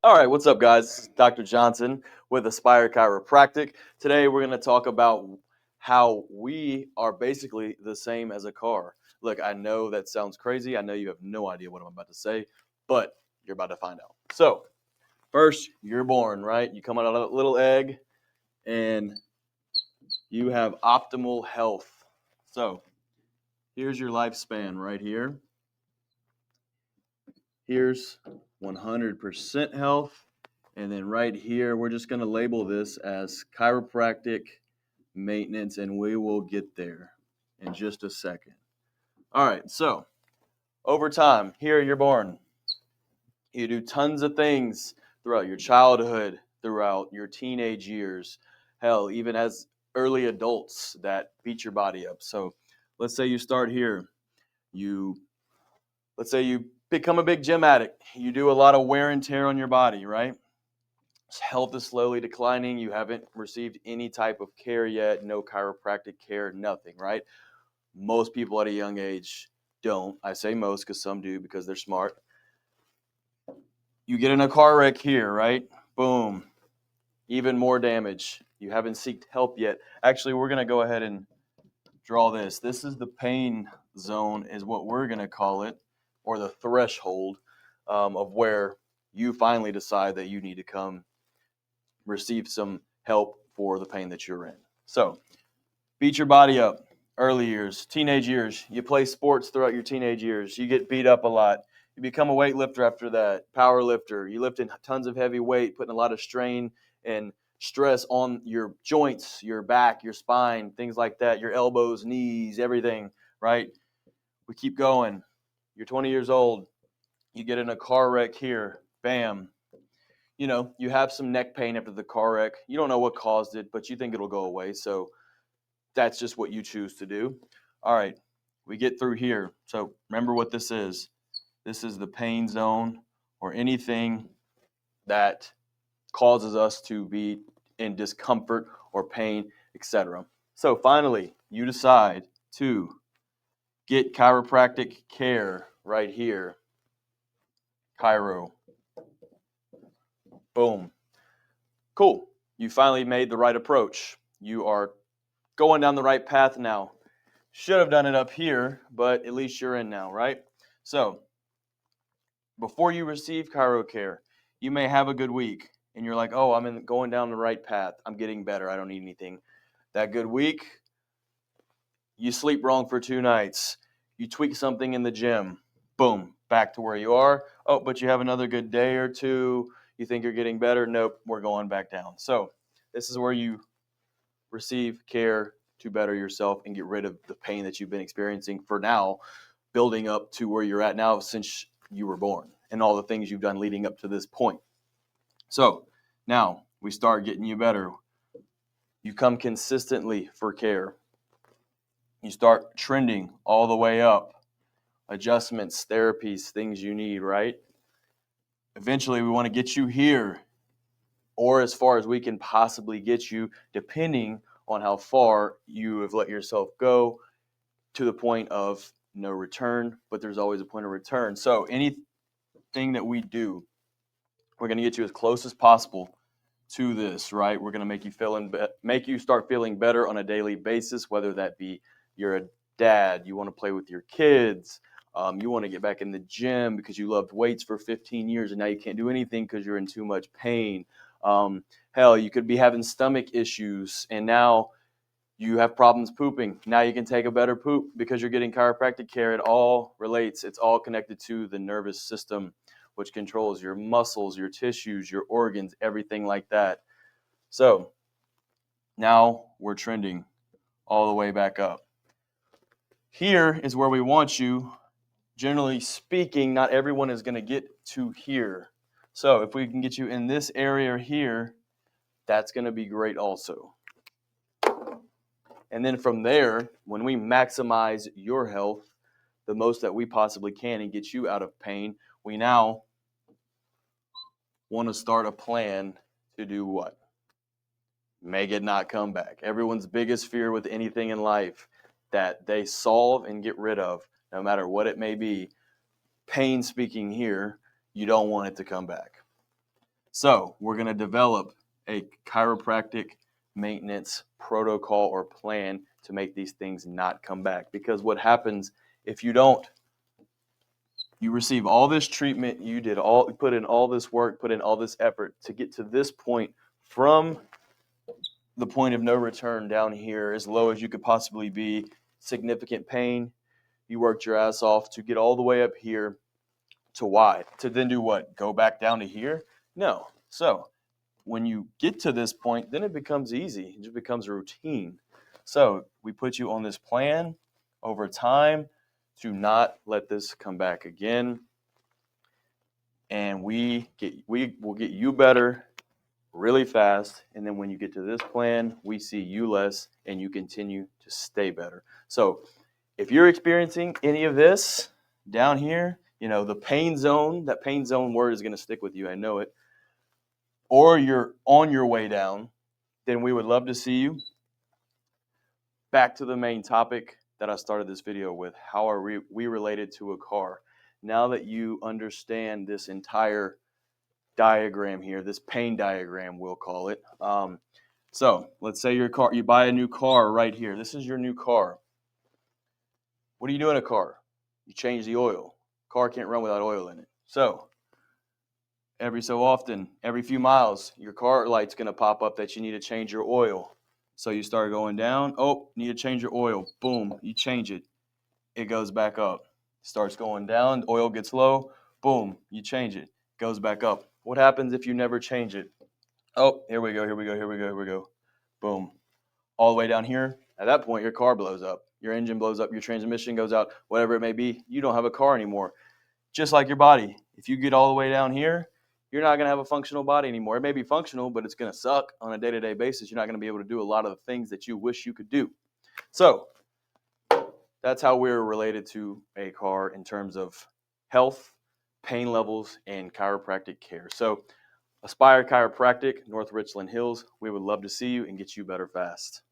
All right, what's up, guys? This is Dr. Johnson with Aspire Chiropractic. Today, we're going to talk about how we are basically the same as a car. Look, I know that sounds crazy. I know you have no idea what I'm about to say, but you're about to find out. So, first, you're born, right? You come out of a little egg and you have optimal health. So, here's your lifespan right here. Here's 100% health. And then right here, we're just going to label this as chiropractic maintenance, and we will get there in just a second. All right, so over time, here you're born. You do tons of things throughout your childhood, throughout your teenage years, hell, even as early adults that beat your body up. So let's say you start here. You let's say you become a big gym addict. You do a lot of wear and tear on your body, right? Health is slowly declining. You haven't received any type of care yet, no chiropractic care, nothing, right? Most people at a young age don't. I say most because some do because they're smart. You get in a car wreck here, right? Boom. Even more damage. You haven't sought help yet. Actually, we're going to go ahead and draw this. This is the pain zone, is what we're going to call it, or the threshold of where you finally decide that you need to come receive some help for the pain that you're in. So, beat your body up. Early years, teenage years, you play sports throughout your teenage years, you get beat up a lot. You become a weightlifter after that, power lifter. You lift in tons of heavy weight, putting a lot of strain and stress on your joints, your back, your spine, things like that, your elbows, knees, everything, right? We keep going. You're 20 years old. You get in a car wreck here. Bam. You have some neck pain after the car wreck. You don't know what caused it, but you think it'll go away. So that's just what you choose to do. All right, we get through here. So remember what this is. This is the pain zone, or anything that causes us to be in discomfort or pain, etc. So finally, you decide to get chiropractic care right here. Chiro. Boom. Cool. You finally made the right approach. You are going down the right path now. Should have done it up here, but at least you're in now, right? So before you receive chiro care, you may have a good week and you're like, oh, going down the right path. I'm getting better. I don't need anything. That good week, you sleep wrong for 2 nights. You tweak something in the gym. Boom, back to where you are. Oh, but you have another good day or two. You think you're getting better. Nope, we're going back down. So this is where you receive care to better yourself and get rid of the pain that you've been experiencing for now, building up to where you're at now since you were born and all the things you've done leading up to this point. So now we start getting you better. You come consistently for care. You start trending all the way up. Adjustments, therapies, things you need, right? Eventually, we want to get you here, or as far as we can possibly get you, depending on how far you have let yourself go, to the point of no return, but there's always a point of return. So anything that we do, we're going to get you as close as possible to this, right? We're going to make you start feeling better on a daily basis, whether that be you're a dad, you want to play with your kids, you want to get back in the gym because you loved weights for 15 years and now you can't do anything because you're in too much pain. Hell, you could be having stomach issues and now you have problems pooping. Now you can take a better poop because you're getting chiropractic care. It all relates. It's all connected to the nervous system, which controls your muscles, your tissues, your organs, everything like that. So now we're trending all the way back up. Here is where we want you. Generally speaking, not everyone is going to get to here. So if we can get you in this area here, that's going to be great also. And then from there, when we maximize your health the most that we possibly can and get you out of pain, we now want to start a plan to do what? Make it not come back. Everyone's biggest fear with anything in life that they solve and get rid of, no matter what it may be, pain speaking here, you don't want it to come back. So we're going to develop a chiropractic maintenance protocol or plan to make these things not come back. Because what happens if you don't, you receive all this treatment, put in all this work, put in all this effort to get to this point, from the point of no return down here, as low as you could possibly be, significant pain. You worked your ass off to get all the way up here to why? To then do what? Go back down to here? No. So when you get to this point, then it becomes easy. It just becomes a routine. So we put you on this plan over time to not let this come back again. And we will get you better really fast. And then when you get to this plan, we see you less and you continue to stay better. So if you're experiencing any of this down here, the pain zone, that pain zone word is going to stick with you. I know it. Or you're on your way down, then we would love to see you. Back to the main topic that I started this video with. How are we related to a car? Now that you understand this entire diagram here, this pain diagram, we'll call it. So let's say you buy a new car right here. This is your new car. What do you do in a car? You change the oil. Car can't run without oil in it. So every so often, every few miles, your car light's going to pop up that you need to change your oil. So you start going down. Oh, need to change your oil. Boom, you change it. It goes back up. Starts going down. Oil gets low. Boom, you change it. Goes back up. What happens if you never change it? Oh, here we go. Boom. All the way down here. At that point, your car blows up. Your engine blows up. Your transmission goes out. Whatever it may be. You don't have a car anymore. Just like your body. If you get all the way down here, you're not going to have a functional body anymore. It may be functional, but it's going to suck on a day-to-day basis. You're not going to be able to do a lot of the things that you wish you could do. So that's how we're related to a car in terms of health, pain levels, and chiropractic care. So Aspire Chiropractic, North Richland Hills, we would love to see you and get you better fast.